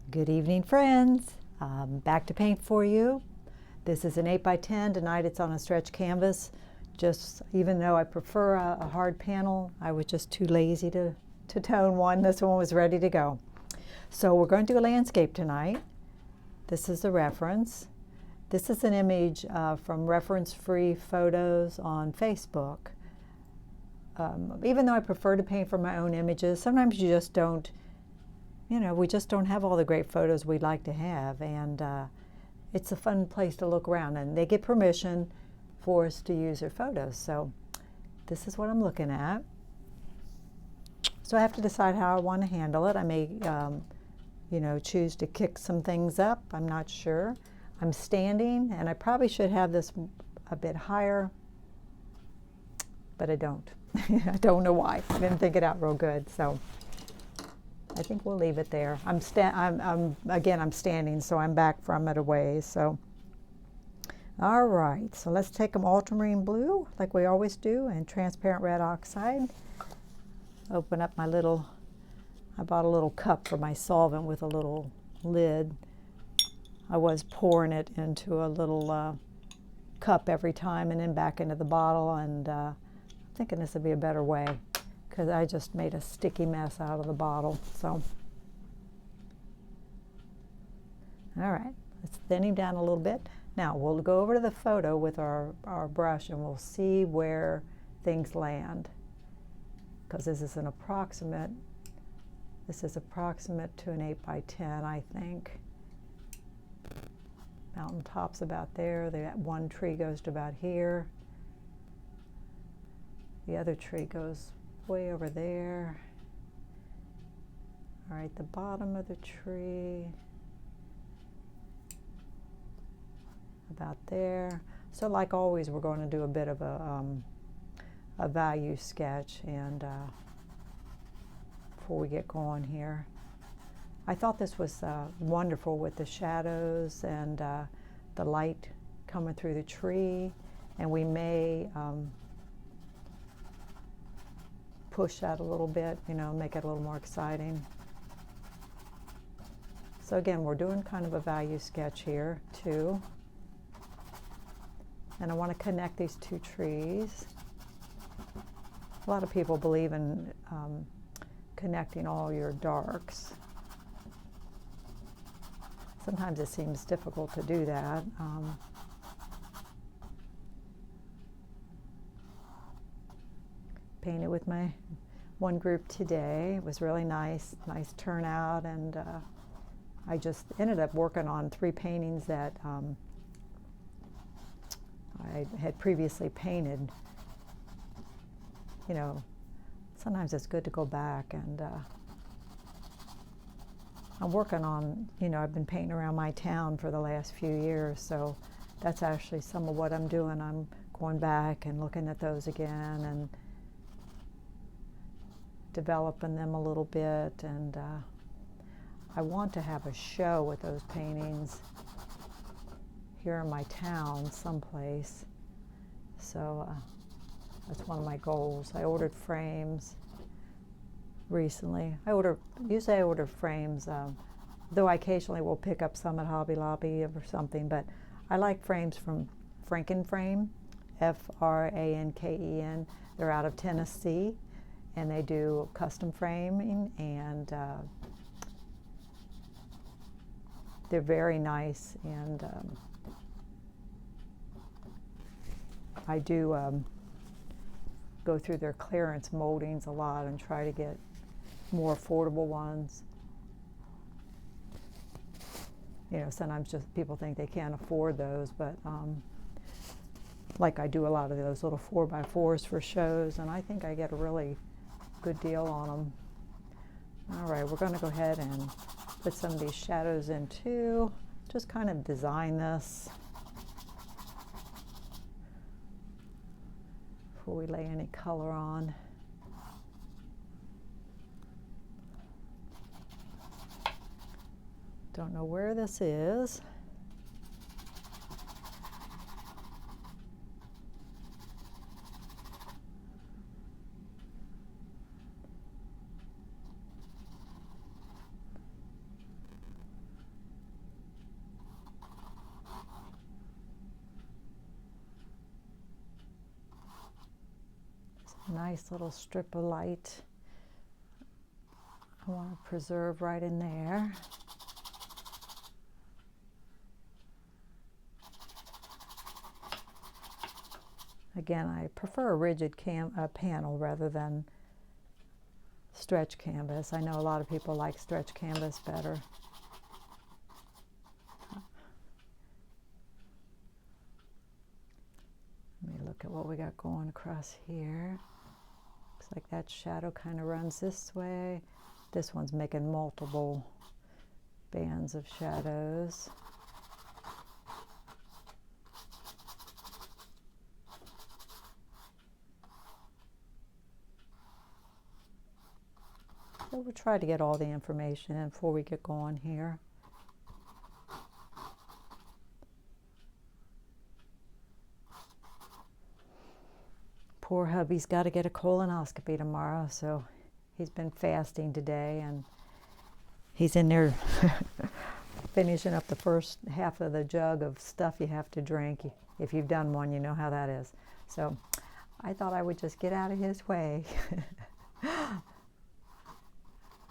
Good evening, friends. Back to paint for you. This is an 8x10. Tonight it's on a stretch canvas. Just even though I prefer a hard panel, I was just too lazy to tone one. This one was ready to go. So we're going to do a landscape tonight. This is the reference. This is an image from reference-free photos on Facebook. Even though I prefer to paint from my own images, sometimes you just don't, we just don't have all the great photos we'd like to have, and it's a fun place to look around, and they get permission for us to use their photos. So this is what I'm looking at. So I have to decide how I want to handle it. I may, choose to kick some things up. I'm not sure. I'm standing, and I probably should have this a bit higher, but I don't. I don't know why. I didn't think it out real good, so I think we'll leave it there. I'm standing, so I'm back from it a ways. So, all right. So let's take them ultramarine blue, like we always do, and transparent red oxide. Open up my I bought a little cup for my solvent with a little lid. I was pouring it into a little cup every time, and then back into the bottle. And I'm thinking this would be a better way, because I just made a sticky mess out of the bottle. So, all right, let's thin him down a little bit. Now we'll go over to the photo with our brush, and we'll see where things land, because this is an approximate. This is approximate to an 8x10, I think. Mountaintop's about there. That one tree goes to about here. The other tree goes way over there. All right, the bottom of the tree, about there. So like always, we're going to do a bit of a value sketch, and before we get going here. I thought this was wonderful with the shadows and the light coming through the tree, and we may push that a little bit, make it a little more exciting. So again, we're doing kind of a value sketch here too. And I want to connect these two trees. A lot of people believe in connecting all your darks. Sometimes it seems difficult to do that. Painted with my one group today. It was really nice turnout, and I just ended up working on 3 paintings that I had previously painted. Sometimes it's good to go back, and I'm working on, I've been painting around my town for the last few years, so that's actually some of what I'm doing. I'm going back and looking at those again and developing them a little bit, and I want to have a show with those paintings here in my town someplace. So that's one of my goals. I ordered frames recently. Usually I order frames, though I occasionally will pick up some at Hobby Lobby or something, but I like frames from Frankenframe, F-R-A-N-K-E-N. They're out of Tennessee, and they do custom framing, and they're very nice, and I do go through their clearance moldings a lot and try to get more affordable ones. Sometimes just people think they can't afford those, but like I do a lot of those little 4x4s for shows, and I think I get a really good deal on them. All right, we're going to go ahead and put some of these shadows in too. Just kind of design this before we lay any color on. Don't know where this is. Nice little strip of light. I want to preserve right in there. Again, I prefer a rigid panel rather than stretch canvas. I know a lot of people like stretch canvas better. Let me look at what we got going across here. Looks like that shadow kind of runs this way. This one's making multiple bands of shadows. So we'll try to get all the information in before we get going here. Poor hubby's got to get a colonoscopy tomorrow, so he's been fasting today, and he's in there finishing up the first half of the jug of stuff you have to drink. If you've done one, you know how that is. So I thought I would just get out of his way.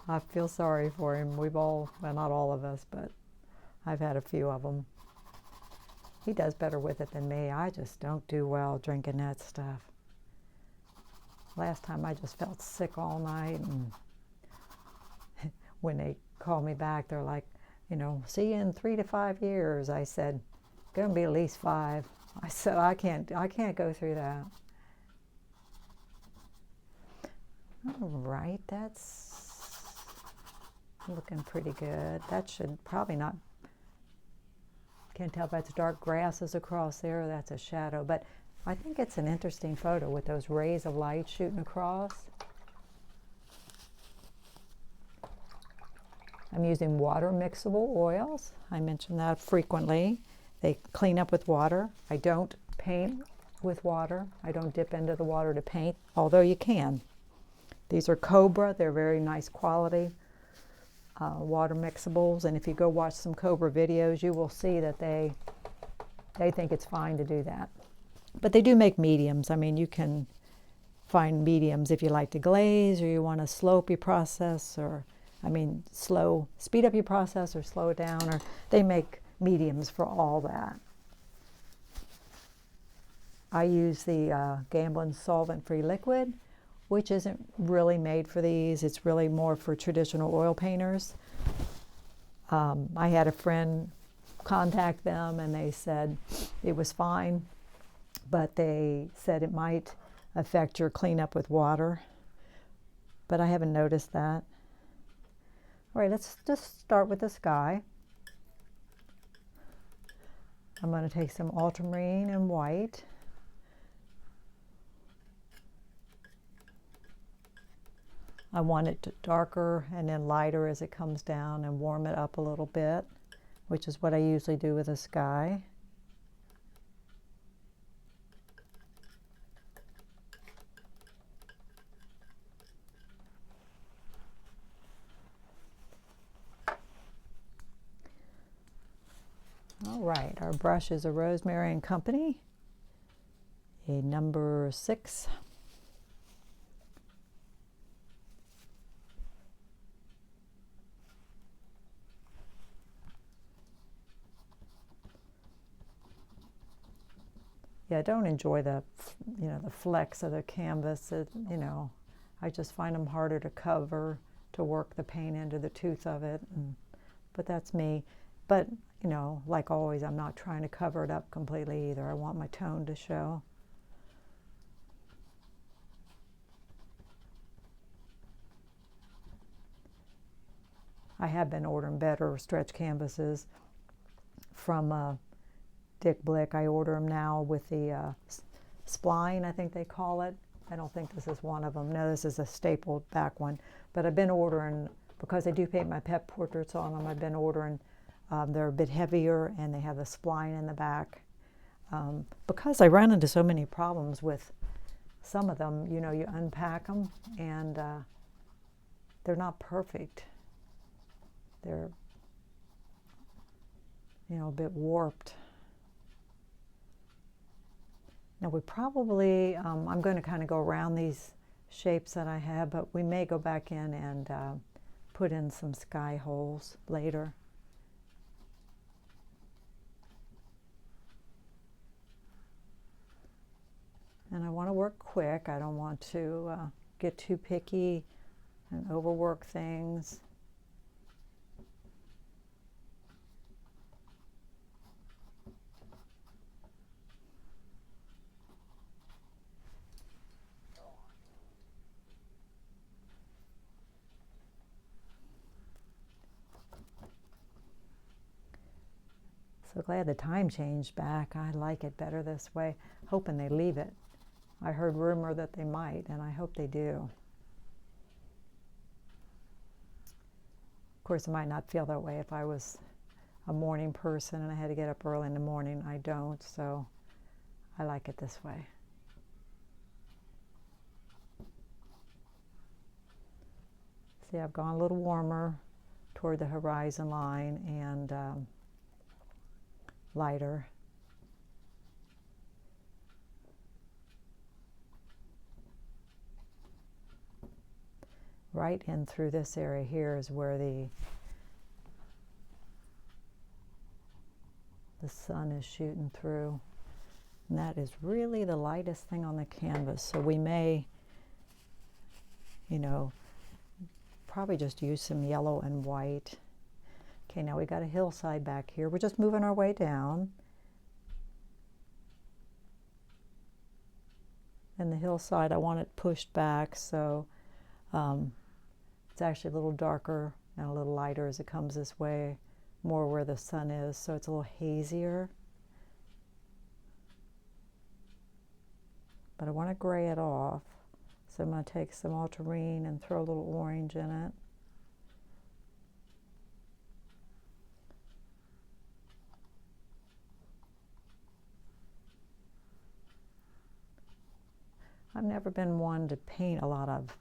I feel sorry for him. We've all, well, not all of us, but I've had a few of them. He does better with it than me. I just don't do well drinking that stuff. Last time I just felt sick all night, and when they called me back, they're like, you know, see you in 3 to 5 years. I said, gonna be at least 5. I said, I can't go through that. All right, that's looking pretty good. That should probably not, can't tell if that's dark grasses across there or that's a shadow, but I think it's an interesting photo with those rays of light shooting across. I'm using water mixable oils. I mention that frequently. They clean up with water. I don't paint with water. I don't dip into the water to paint, although you can. These are Cobra. They're very nice quality water mixables, and if you go watch some Cobra videos, you will see that they think it's fine to do that. But they do make mediums. I mean, you can find mediums if you like to glaze, or you want to slope your process, or speed up your process or slow it down, or they make mediums for all that. I use the Gamblin solvent-free liquid, which isn't really made for these. It's really more for traditional oil painters. I had a friend contact them, and they said it was fine, but they said it might affect your cleanup with water. But I haven't noticed that. All right, let's just start with the sky. I'm going to take some ultramarine and white. I want it darker and then lighter as it comes down and warm it up a little bit, which is what I usually do with the sky. All right, our brush is a Rosemary & Company, a number 6. Yeah, I don't enjoy the flecks of the canvas. I just find them harder to cover, to work the paint into the tooth of it. But that's me. But, like always, I'm not trying to cover it up completely either. I want my tone to show. I have been ordering better stretch canvases from Dick Blick. I order them now with the spline, I think they call it. I don't think this is one of them. No, this is a stapled back one. But I've been ordering, because I do paint my pet portraits on them, I've been ordering, they're a bit heavier and they have a spline in the back. Because I run into so many problems with some of them, you unpack them and they're not perfect. They're, a bit warped. Now we probably, I'm going to kind of go around these shapes that I have, but we may go back in and put in some sky holes later. And I want to work quick. I don't want to get too picky and overwork things. So glad the time changed back. I like it better this way, hoping they leave it. I heard rumor that they might, and I hope they do. Of course, I might not feel that way if I was a morning person and I had to get up early in the morning. I don't, so I like it this way. See, I've gone a little warmer toward the horizon line and lighter. Right in through this area here is where the sun is shooting through. And that is really the lightest thing on the canvas. So we may, probably just use some yellow and white. Okay, now we got a hillside back here. We're just moving our way down. And the hillside, I want it pushed back, so it's actually a little darker and a little lighter as it comes this way, more where the sun is, so it's a little hazier. But I want to gray it off, so I'm going to take some ultramarine and throw a little orange in it. I've never been one to paint a lot of,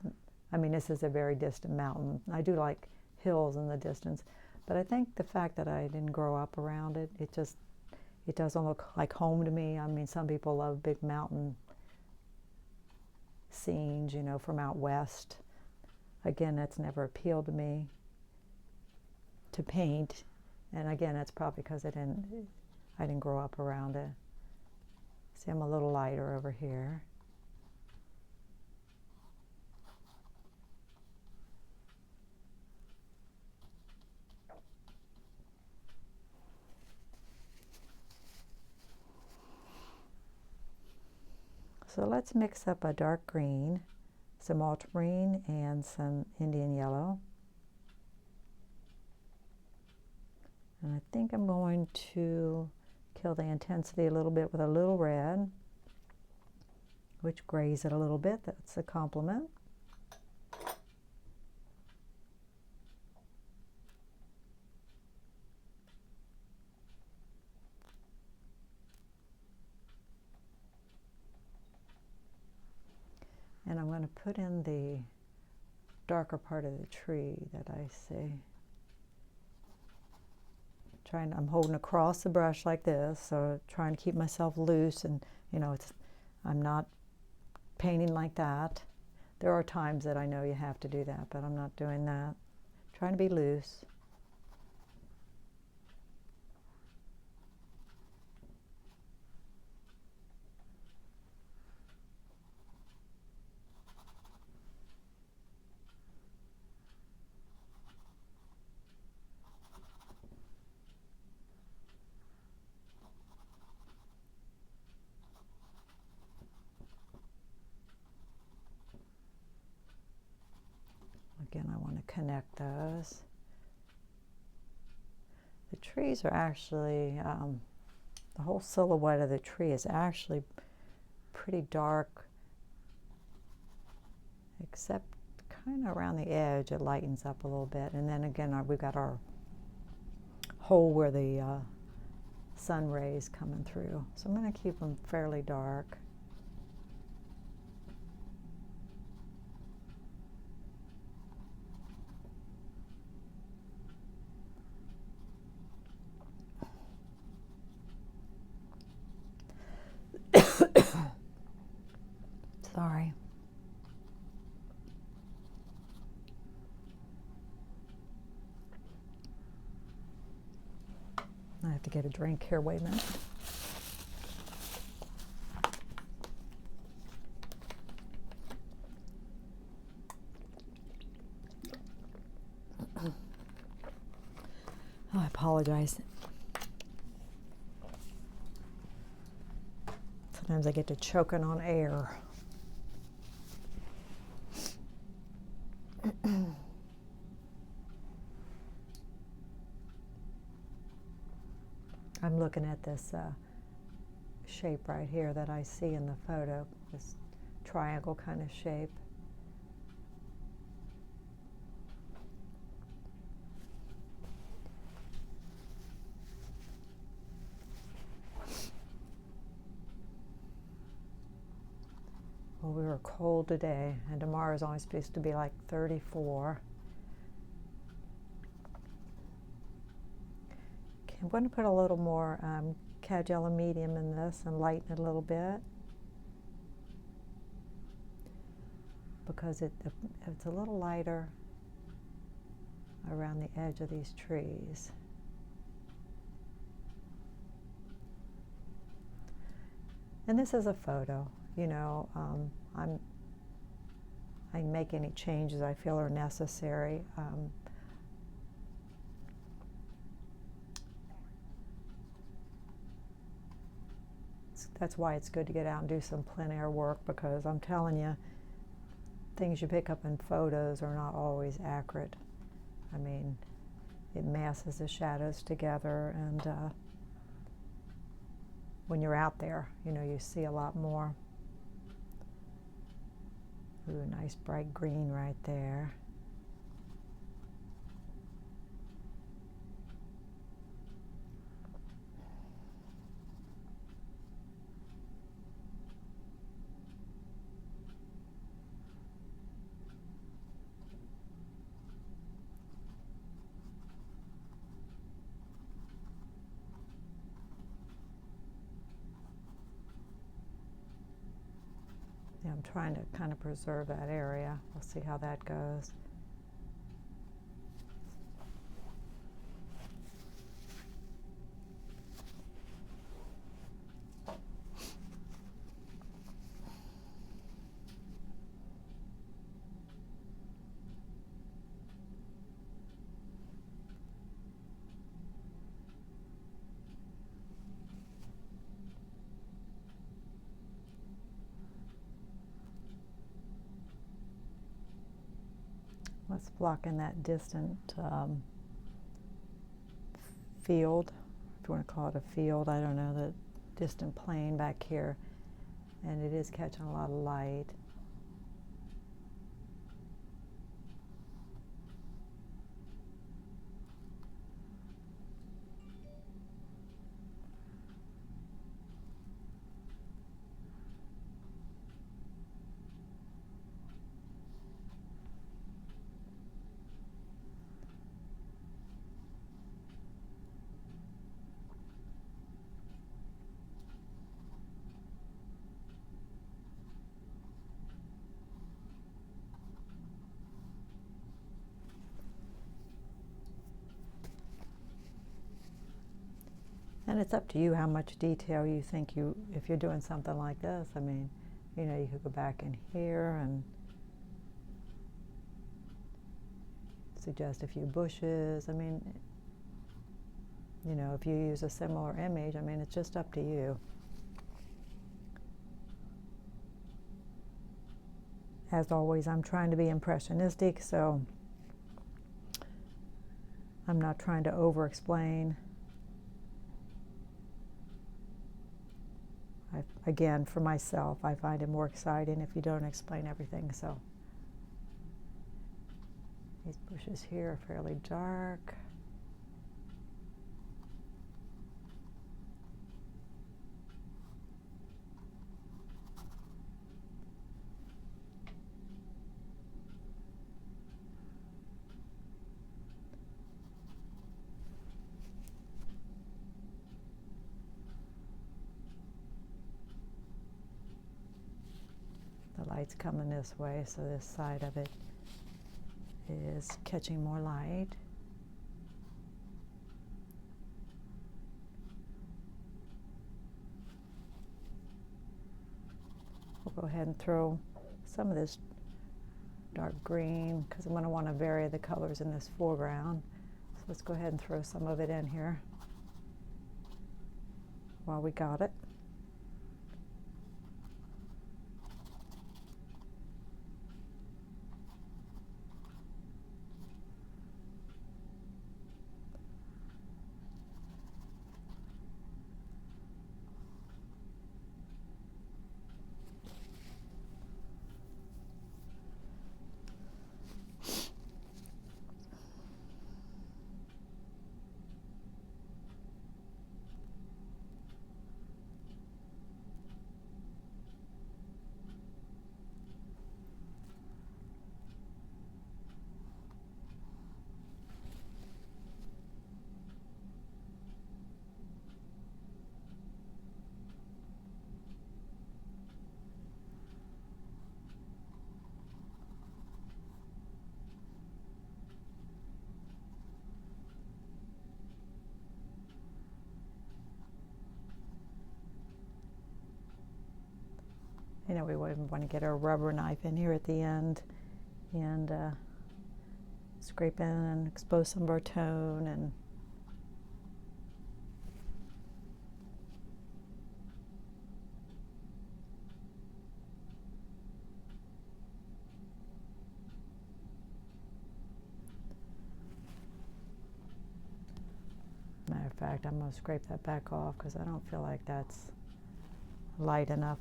this is a very distant mountain. I do like hills in the distance, but I think the fact that I didn't grow up around it, it doesn't look like home to me. Some people love big mountain scenes, from out west. Again, that's never appealed to me to paint, and again, that's probably because I didn't grow up around it. See, I'm a little lighter over here. So let's mix up a dark green, some ultramarine, and some Indian yellow. And I think I'm going to kill the intensity a little bit with a little red, which grays it a little bit. That's a compliment. And I'm going to put in the darker part of the tree that I see. I'm holding across the brush like this, so trying to keep myself loose, and I'm not painting like that. There are times that I know you have to do that, but I'm not doing that. Trying to be loose. Again, I want to connect those. The trees are actually, the whole silhouette of the tree is actually pretty dark, except kind of around the edge it lightens up a little bit. And then again, we've got our hole where the sun rays coming through. So I'm going to keep them fairly dark. have to get a drink here. Wait a minute. Oh, I apologize. Sometimes I get to choking on air. I'm looking at this shape right here that I see in the photo, this triangle kind of shape. Well, we were cold today, and tomorrow is only supposed to be like 34. Okay, I'm going to put a little more cad yellow medium in this and lighten it a little bit, because it's a little lighter around the edge of these trees. And this is a photo, you know. I make any changes I feel are necessary. That's why it's good to get out and do some plein air work, because I'm telling you, things you pick up in photos are not always accurate. I mean, it masses the shadows together, and when you're out there, you know, you see a lot more. Ooh, nice bright green right there. Yeah, I'm trying to kind of preserve that area. We'll see how that goes. Let's block in that distant field, if you want to call it a field, I don't know, the distant plain back here. And it is catching a lot of light. And it's up to you how much detail you think if you're doing something like this. I mean, you know, you could go back in here and suggest a few bushes. I mean, you know, if you use a similar image, I mean, it's just up to you. As always, I'm trying to be impressionistic, so I'm not trying to over-explain. Again, for myself, I find it more exciting if you don't explain everything. So these bushes here are fairly dark. The light's coming this way, so this side of it is catching more light. ahead and throw some of this dark green because I'm going to want to vary the colors in this foreground. So let's go ahead and throw some of it in here while we got it. You know, we wouldn't want to get our rubber knife in here at the end and scrape in and expose some of our tone. And matter of fact, I'm going to scrape that back off because I don't feel like that's light enough.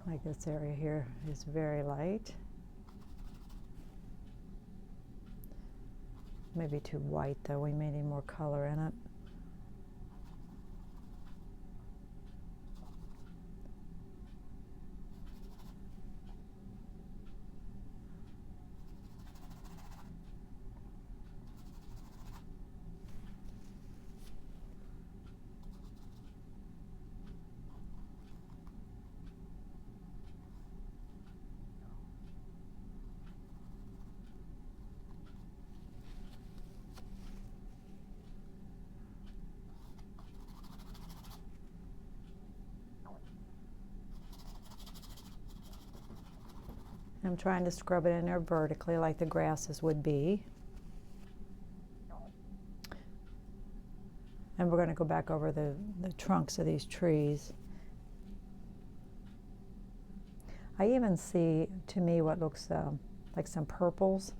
Like this area here is very light. Maybe too white though, we may need more color in it. I'm trying to scrub it in there vertically like the grasses would be. And we're going to go back over the trunks of these trees. I even see, to me, what looks like some purples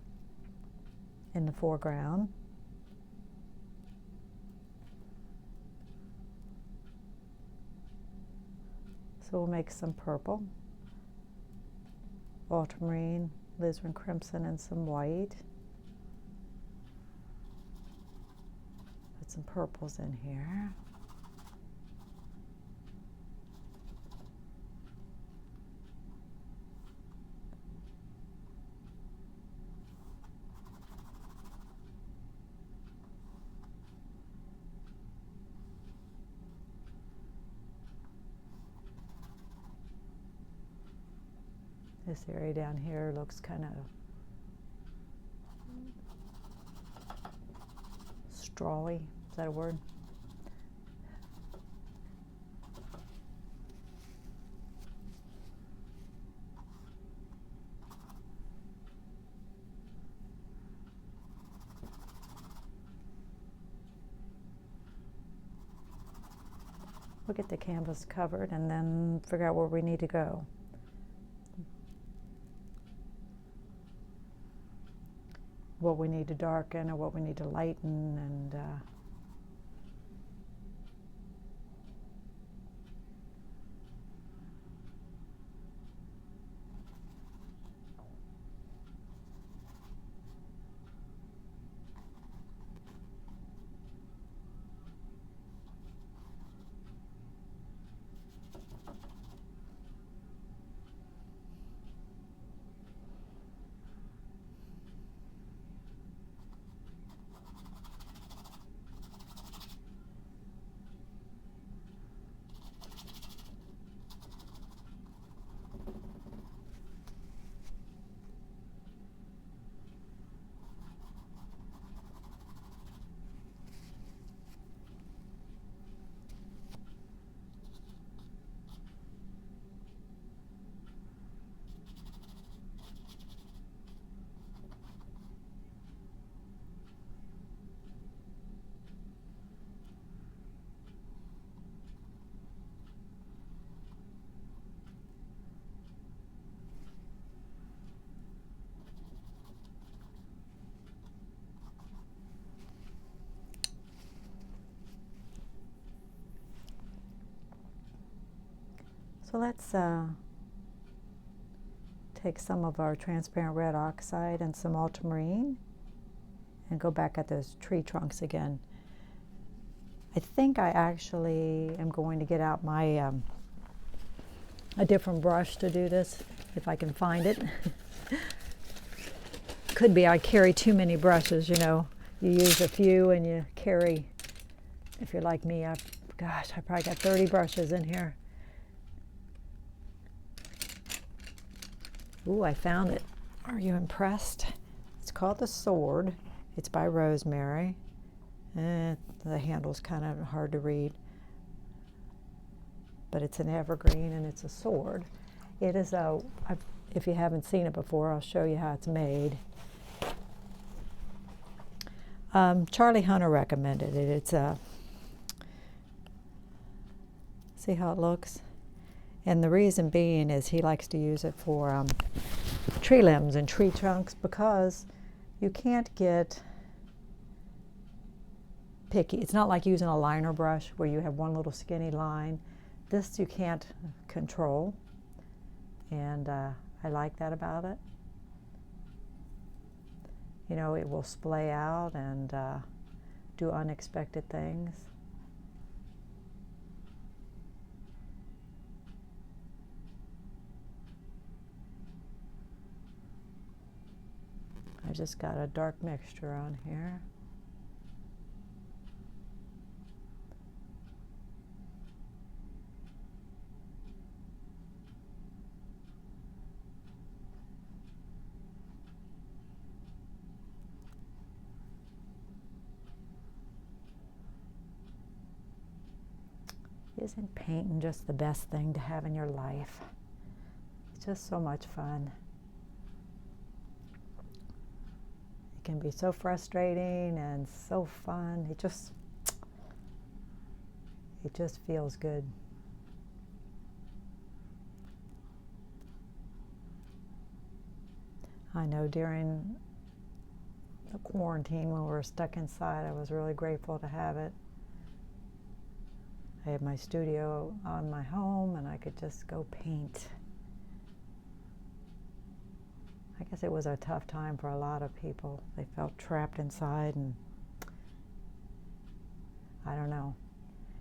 in the foreground. So we'll make some purple, ultramarine, alizarin crimson, and some white. Put some purples in here. This area down here looks kind of strawy. Is that a word? We'll get the canvas covered and then figure out where we need to go. What we need to darken or what we need to lighten, and So let's take some of our transparent red oxide and some ultramarine and go back at those tree trunks again. I think I actually am going to get out my a different brush to do this, if I can find it. Could be I carry too many brushes, you know. You use a few and you carry, if you're like me, I probably got 30 brushes in here. Ooh, I found it. Are you impressed? It's called The Sword. It's by Rosemary. The handle's kind of hard to read. But it's an evergreen and it's a sword. It is if you haven't seen it before, I'll show you how it's made. Charlie Hunter recommended it. It's see how it looks? And the reason being is he likes to use it for tree limbs and tree trunks because you can't get picky. It's not like using a liner brush where you have one little skinny line. This you can't control, and I like that about it. You know, it will splay out and do unexpected things. I just got a dark mixture on here. Isn't painting just the best thing to have in your life? It's just so much fun. It can be so frustrating and so fun. It just feels good. I know during the quarantine when we were stuck inside, I was really grateful to have it. I had my studio on my home and I could just go paint. I guess it was a tough time for a lot of people. They felt trapped inside and I don't know.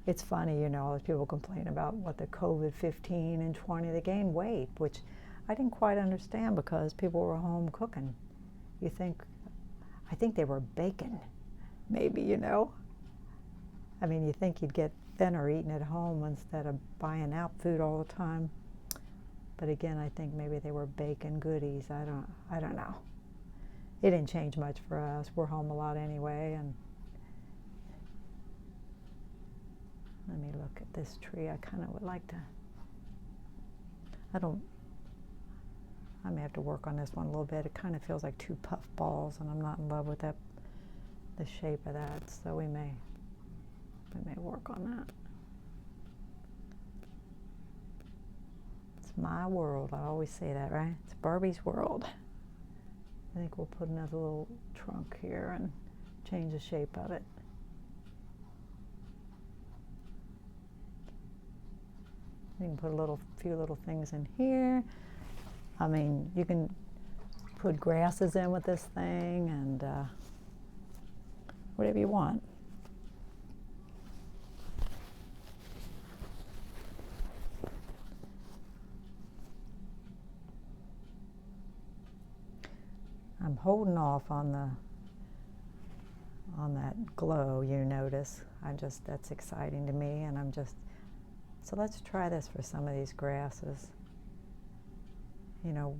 It's funny, you know, as people complain about what the COVID-15 and 20, they gained weight, which I didn't quite understand because people were home cooking. I think they were baking, maybe, you know. I mean, you think you'd get thinner eating at home instead of buying out food all the time. But again, I think maybe they were baking goodies. I don't know. It didn't change much for us. We're home a lot anyway. And let me look at this tree. I kind of would like to. I may have to work on this one a little bit. It kind of feels like two puff balls, and I'm not in love with the shape of that. So we may work on that. It's my world. I always say that, right? It's Barbie's world. I think we'll put another little trunk here and change the shape of it. You can put a few little things in here. I mean, you can put grasses in with this thing and whatever you want. I'm holding off on that glow, you notice. That's exciting to me, and so let's try this for some of these grasses. You know,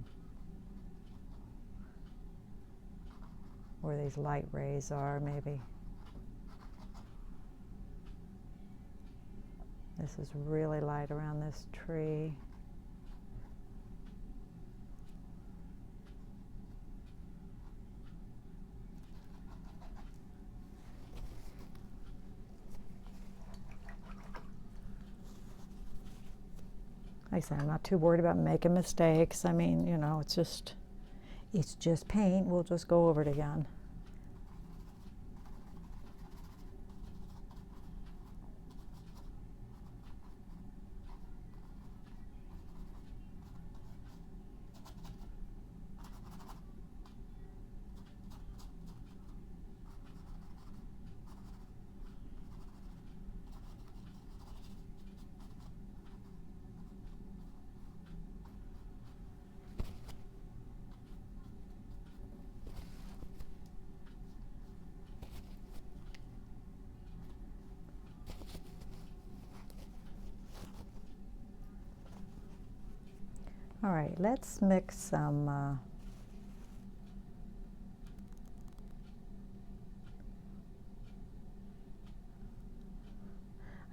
where these light rays are, maybe. This is really light around this tree. Like I said, I'm not too worried about making mistakes. I mean, you know, it's just paint. We'll just go over it again. All right, let's mix some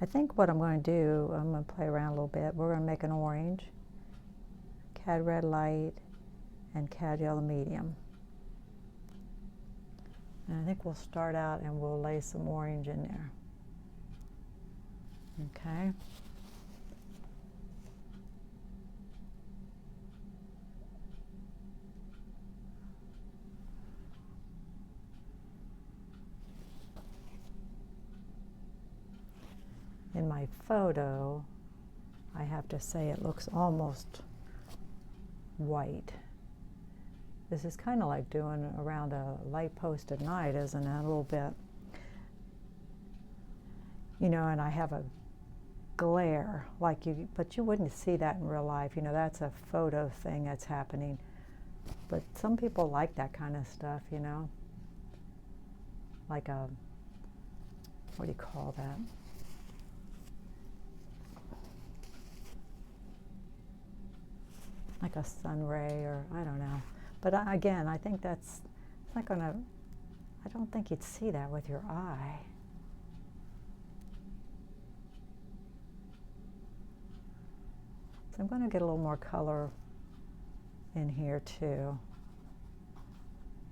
I think what I'm going to do, I'm going to play around a little bit. We're going to make an orange, Cad Red Light, and Cad Yellow Medium. And I think we'll start out and we'll lay some orange in there. Okay. In my photo, I have to say it looks almost white. This is kind of like doing around a light post at night, isn't it? A little bit. You know, and I have a glare, like but you wouldn't see that in real life. You know, that's a photo thing that's happening. But some people like that kind of stuff, you know? Like a, what do you call that? Like a sun ray, or I don't know. But again, I think it's not gonna, I don't think you'd see that with your eye. So I'm going to get a little more color in here too,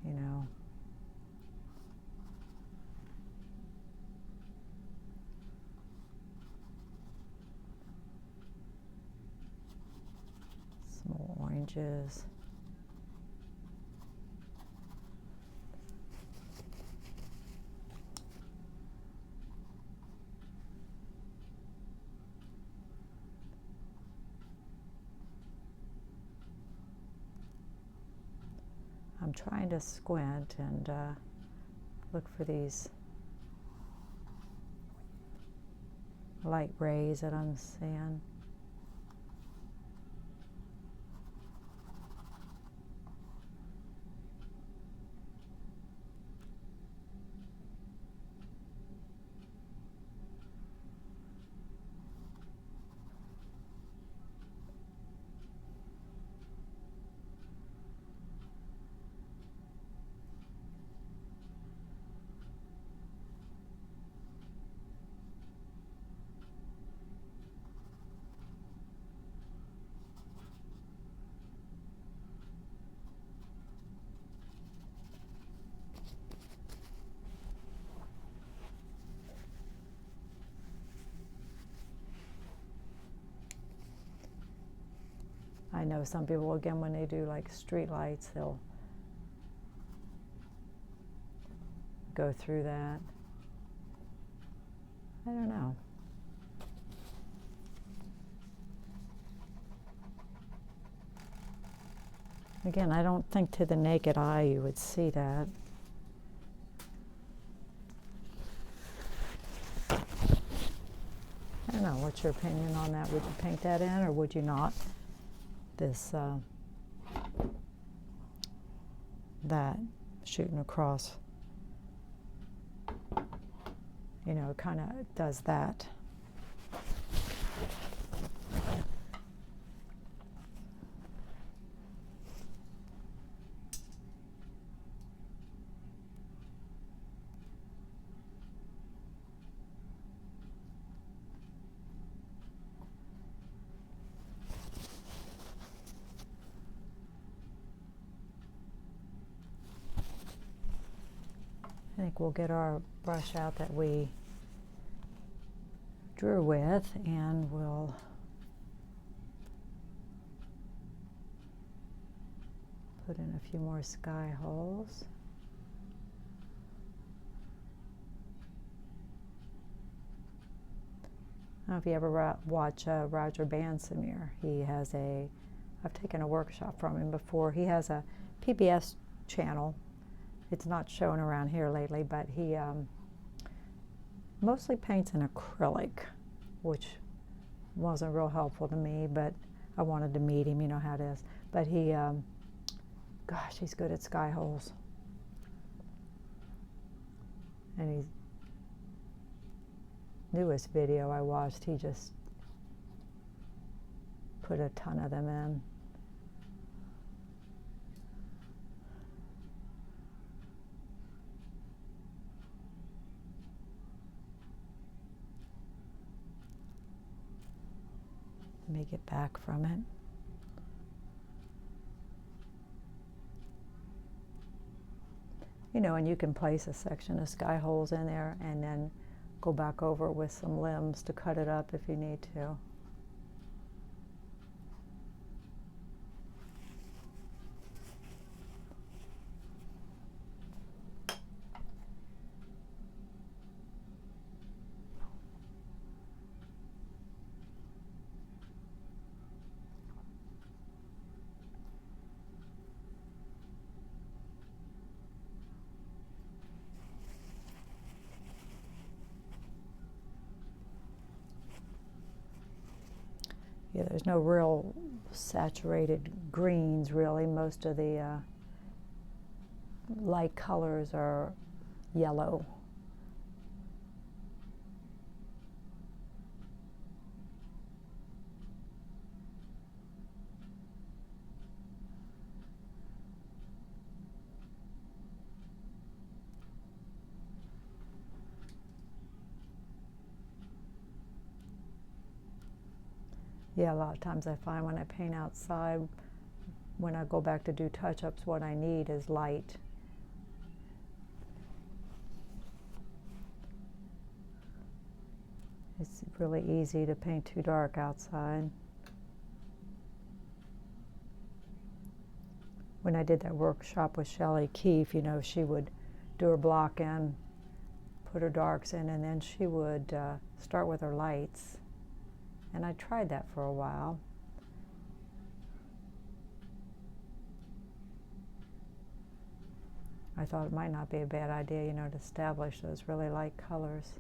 you know. Some more oranges. I'm trying to squint and look for these light rays that I'm seeing. I know some people, again, when they do like street lights, they'll go through that. I don't know. Again, I don't think to the naked eye you would see that. I don't know, what's your opinion on that? Would you paint that in or would you not? This, that shooting across, you know, kind of does that. I think we'll get our brush out that we drew with, and we'll put in a few more sky holes. I don't know if you ever watch Roger Bansimir. He has I've taken a workshop from him before. He has a PBS channel. It's not shown around here lately, but he mostly paints in acrylic, which wasn't real helpful to me, but I wanted to meet him, you know how it is. But he, gosh, he's good at sky holes. And his newest video I watched, he just put a ton of them in. me get back from it. You know, and you can place a section of sky holes in there and then go back over with some limbs to cut it up if you need to. Yeah, there's no real saturated greens really. Most of the light colors are yellow. Yeah, a lot of times I find when I paint outside, when I go back to do touch-ups, what I need is light. It's really easy to paint too dark outside. When I did that workshop with Shelley Keefe, you know, she would do her block in, put her darks in, and then she would start with her lights. And I tried that for a while. I thought it might not be a bad idea, you know, to establish those really light colors.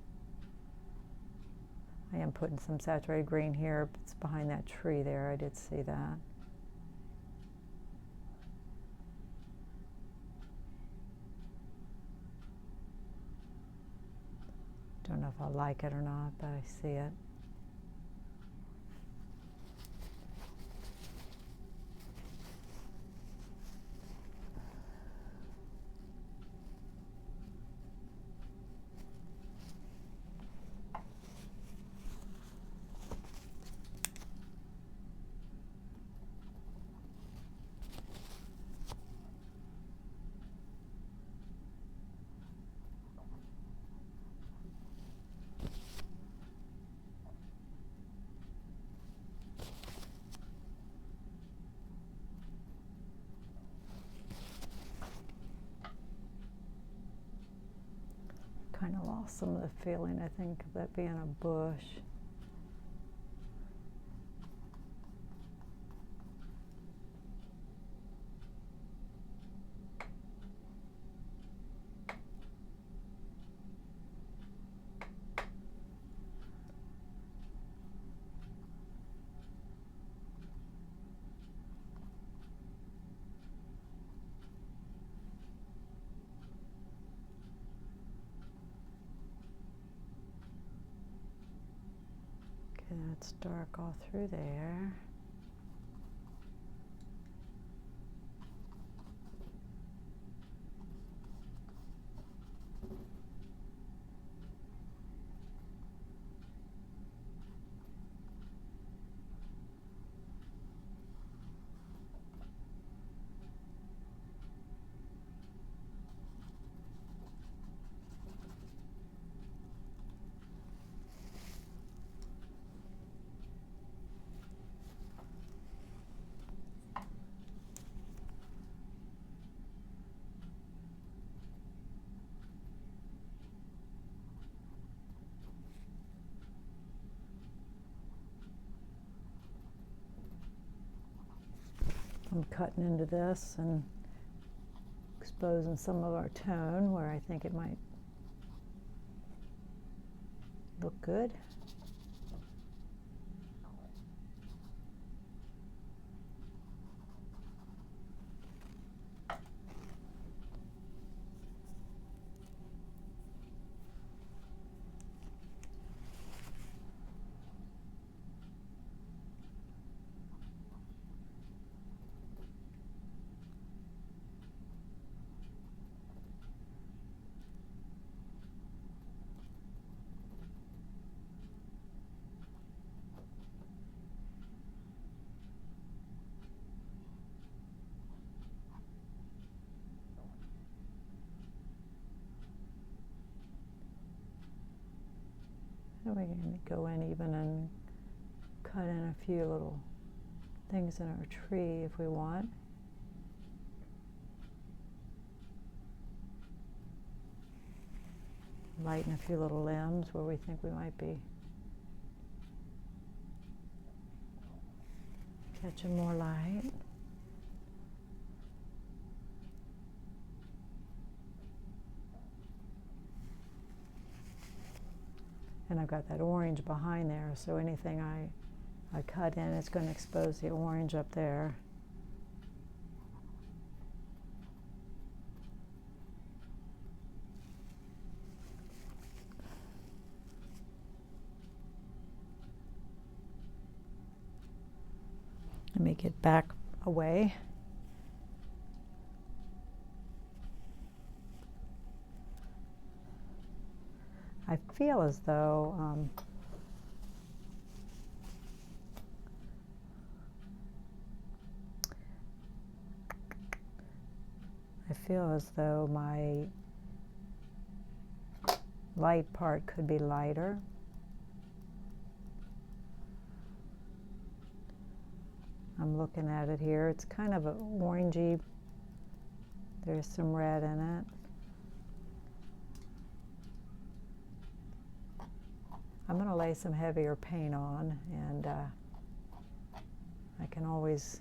I am putting some saturated green here. It's behind that tree there. I did see that. Don't know if I like it or not, but I see it. Kind of lost some of the feeling, I think, of that being a bush. Okay, that's dark all through there. I'm cutting into this and exposing some of our tone where I think it might look good. And we can go in even and cut in a few little things in our tree if we want. Lighten a few little limbs where we think we might be catching more light. And I've got that orange behind there, so anything I cut in is going to expose the orange up there. Let me get back away. I feel as though my light part could be lighter. I'm looking at it here. It's kind of an orangey. There's some red in it. I'm going to lay some heavier paint on, and I can always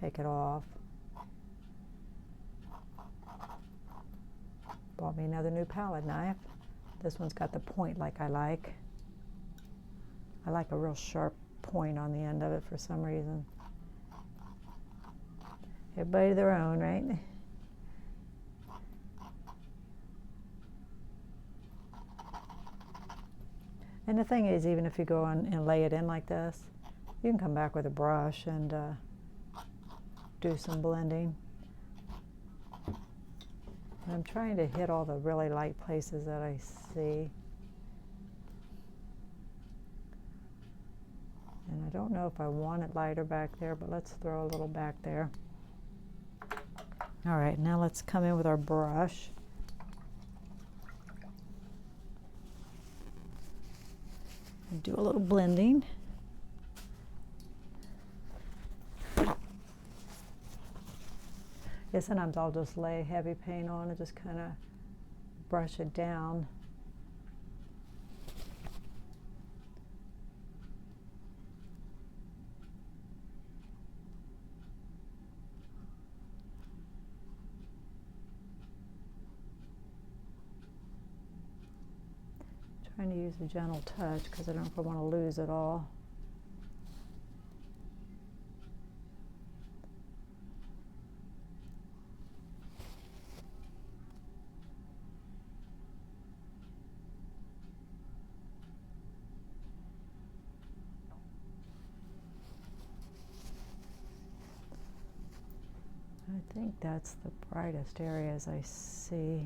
take it off. Bought me another new palette knife. This one's got the point like I like. I like a real sharp point on the end of it for some reason. Everybody their own, right? And the thing is, even if you go on and lay it in like this, you can come back with a brush and do some blending. And I'm trying to hit all the really light places that I see. And I don't know if I want it lighter back there, but let's throw a little back there. All right, now let's come in with our brush. And do a little blending. Yeah, sometimes I'll just lay heavy paint on and just kind of brush it down. Trying to use a gentle touch because I don't know if I want to lose it all. I think that's the brightest areas I see.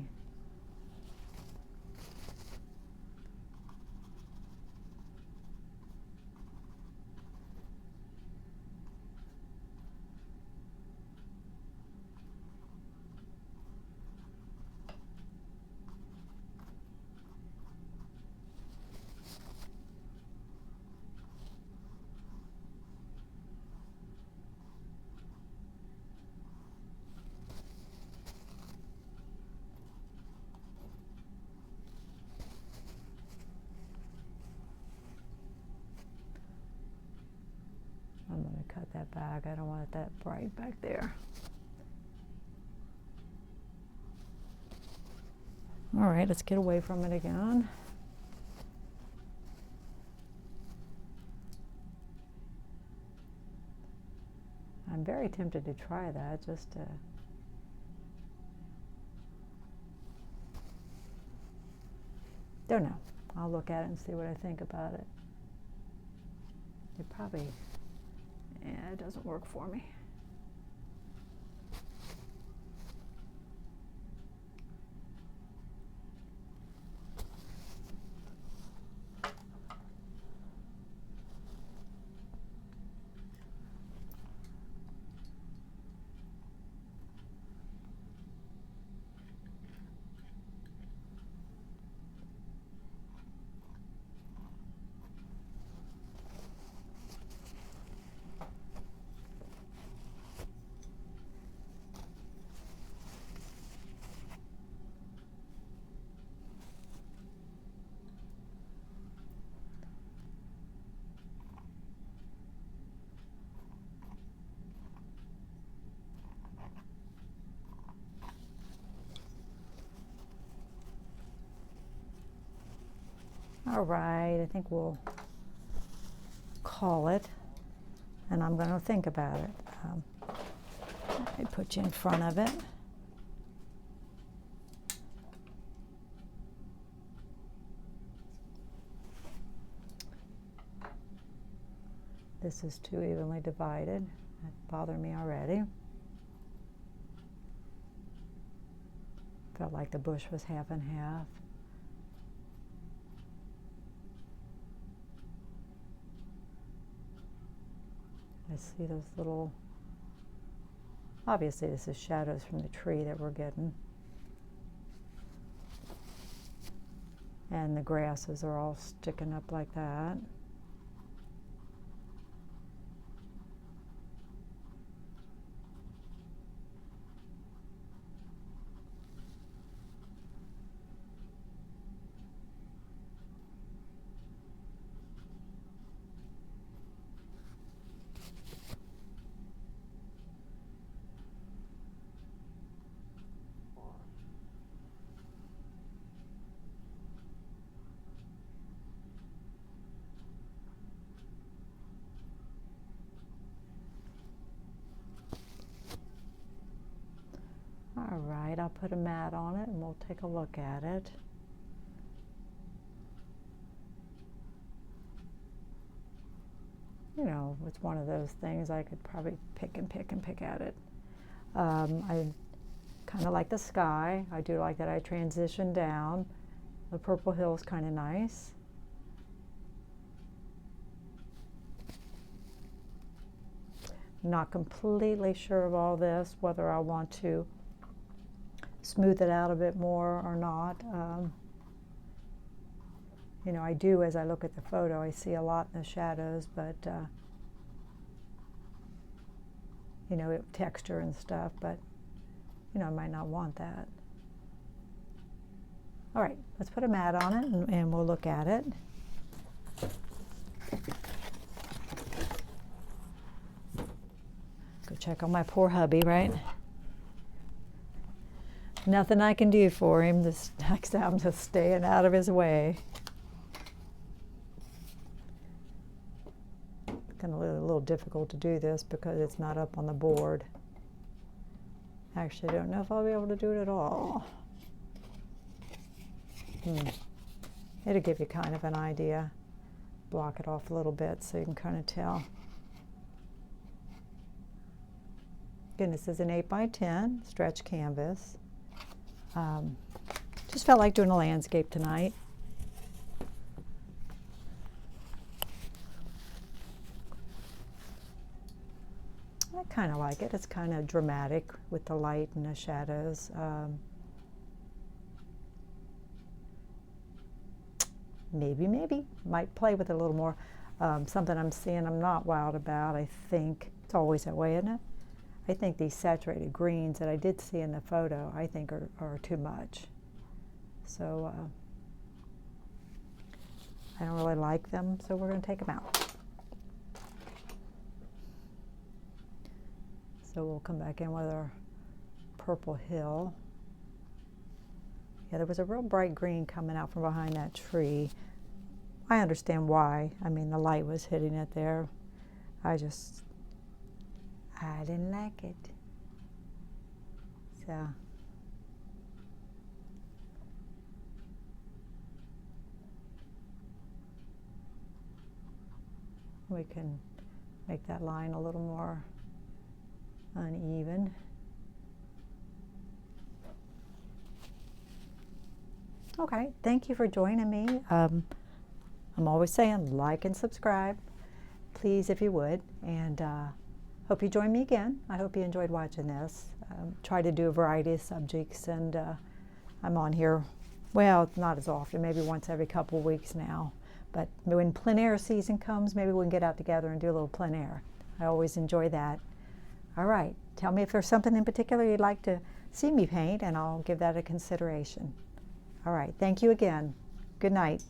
I'm going to cut that back. I don't want it that bright back there. All right, let's get away from it again. I'm very tempted to try that, just to don't know. I'll look at it and see what I think about it. It probably, yeah, it doesn't work for me. All right, I think we'll call it, and I'm going to think about it. Let me put you in front of it. This is too evenly divided. That bothered me already. Felt like the bush was half and half. I see those little, obviously this is shadows from the tree that we're getting. And the grasses are all sticking up like that. All right, I'll put a mat on it and we'll take a look at it. You know, it's one of those things I could probably pick and pick and pick at it. I kind of like the sky. I do like that I transition down. The Purple Hill is kind of nice. Not completely sure of all this, whether I want to smooth it out a bit more or not. You know, I do, as I look at the photo, I see a lot in the shadows, but you know, texture and stuff, but you know, I might not want that. All right, let's put a mat on it and we'll look at it. Go check on my poor hubby, right? Nothing I can do for him. This next time, I'm just staying out of his way. It's going to be a little difficult to do this because it's not up on the board. Actually, I don't know if I'll be able to do it at all. It'll give you kind of an idea. Block it off a little bit so you can kind of tell. Again, this is an 8x10 stretch canvas. Just felt like doing a landscape tonight. I kind of like it. It's kind of dramatic with the light and the shadows. Maybe might play with it a little more. Something I'm seeing I'm not wild about. I think it's always that way, isn't it? I think these saturated greens that I did see in the photo, I think are too much. So I don't really like them, so we're going to take them out. So we'll come back in with our Purple Hill. Yeah, there was a real bright green coming out from behind that tree. I understand why. I mean, the light was hitting it there. I didn't like it. So we can make that line a little more uneven. Okay, thank you for joining me. I'm always saying like and subscribe, please, if you would, and hope you join me again. I hope you enjoyed watching this. Try to do a variety of subjects, and I'm on here, well, not as often, maybe once every couple of weeks now. But when plein air season comes, maybe we can get out together and do a little plein air. I always enjoy that. All right, tell me if there's something in particular you'd like to see me paint, and I'll give that a consideration. All right, thank you again. Good night.